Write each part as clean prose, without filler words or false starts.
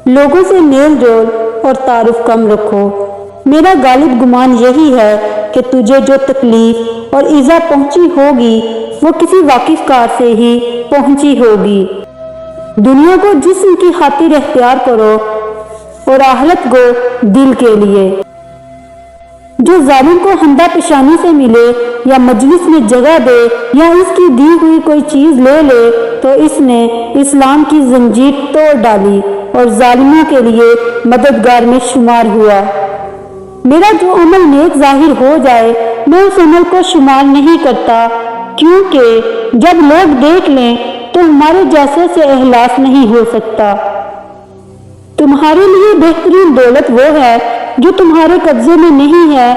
लोगों से मेल जोल और तारुफ कम रखो। मेरा गालिब गुमान यही है कि तुझे जो तकलीफ और ईजा पहुंची होगी वो किसी वाकिफकार से ही पहुंची होगी। दुनिया को जिस्म की खातिर इख्तियार करो और आहलत को दिल के लिए। जो जालिम को हंदा पेशानी से मिले या मजलिस में जगह दे या इसकी दी हुई कोई चीज ले ले तो इसने इस्लाम की जंजीर तोड़ डाली और जालिमों के लिए मददगार में शुमार हुआ। मेरा जो अमल नेक जाहिर हो जाए मैं उस अमल को शुमार नहीं करता, क्योंकि जब लोग देख लें तो हमारे जैसे से एहलास नहीं हो सकता। तुम्हारे लिए बेहतरीन दौलत वो है जो तुम्हारे कब्जे में नहीं है,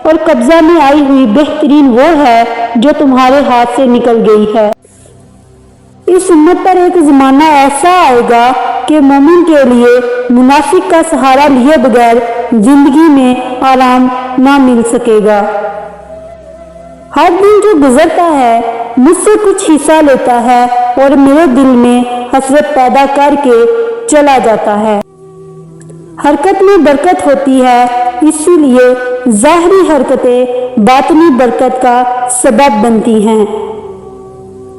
और कब्जा में आई हुई बेहतरीन वो है जो तुम्हारे हाथ से निकल गई है। इस उम्मत पर एक जमाना ऐसा आएगा कि मोमिन के लिए मुनाफिक का सहारा लिए बगैर जिंदगी में आराम ना मिल सकेगा। हर दिन जो गुजरता है मुझसे कुछ हिस्सा लेता है और मेरे दिल में हसरत पैदा करके चला जाता है। हरकत में बरकत होती है, इसीलिए ज़ाहरी हरकतें बातनी बरकत का सबब बनती हैं।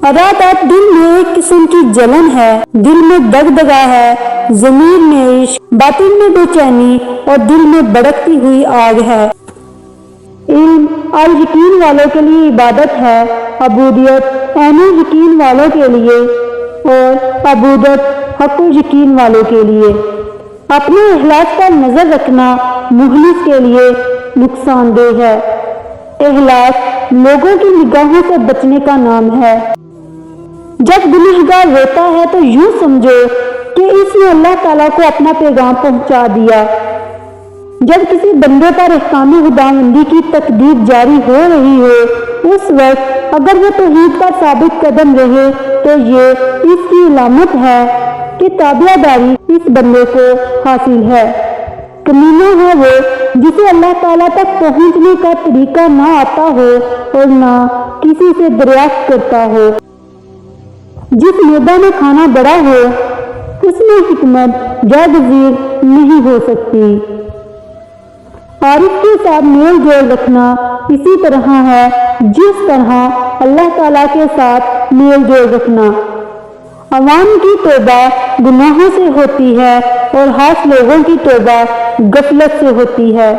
रात दिल में एक किस्म की जलन है, दिल में दगदगा है, ज़मीर में इश्क, बातिन में बेचैनी और दिल में भड़कती हुई आग है। इल्म अल यकीन वालों के लिए इबादत है, अबूदियत ऐनुल यकीन वालों के लिए और अबूदत हक़ुल यकीन वालों के लिए। अपने इखलास पर नजर रखना मुखलिस के लिए नुकसानदेह है। इखलास लोगों की निगाहों से बचने का नाम है। जब गुनहगार रोता है तो यूं समझो कि इसने अल्लाह ताला को अपना पैगाम पहुंचा दिया। जब किसी बंदे पर इहकाम खुदावंदी की तकदीर जारी हो रही हो उस वक्त अगर वो तौहीद पर साबित कदम रहे तो ये इसकी इलामत है कि ताबियादारी इस बंदे को हासिल है। कमीना है वो जिसे अल्लाह ताला तक पहुंचने का तरीका ना आता हो और ना किसी से दरियाफ्त करता हो। जिस मैदान में खाना बड़ा हो उसमें हिकमत जागज़ीर नहीं हो सकती। आरिफ के साथ मेल जोल रखना इसी तरह है जिस तरह अल्लाह ताला के साथ मेल जोल रखना। अवाम की तौबा गुनाहों से होती है और हास लोगों की तौबा गफलत से होती है।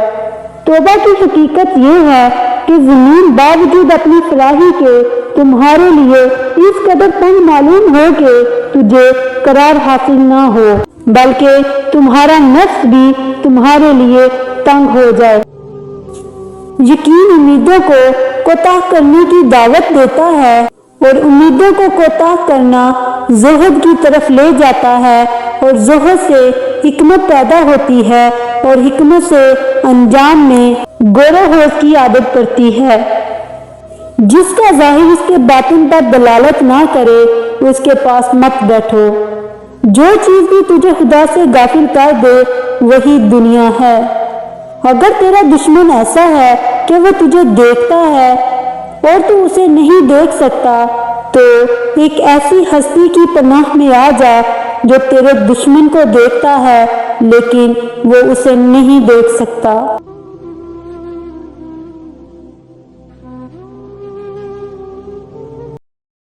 तौबा की हकीकत ये है कि ज़मीन बावजूद अपनी फलाही के तुम्हारे लिए इस कदर तंग मालूम हो कि तुझे करार हासिल ना हो, बल्कि तुम्हारा नफ्स भी तुम्हारे लिए तंग हो जाए। यकीन उम्मीदों को कोताह करने की दावत देता है और उम्मीदों को कोताह करना ज़ुहद की तरफ ले जाता है और ज़ुहद से हिकमत पैदा होती है और हिकमत से अंजाम में गोरोहोश की आदत पड़ती है। जिसका ज़ाहिर उसके बातिन पर दलालत ना करे उसके पास मत बैठो। जो चीज़ भी तुझे खुदा से गाफिल कर दे वही दुनिया है। अगर तेरा दुश्मन ऐसा है कि वह तुझे देखता है और तू उसे नहीं देख सकता तो एक ऐसी हस्ती की पनाह में आ जा जो तेरे दुश्मन को देखता है लेकिन वो उसे नहीं देख सकता।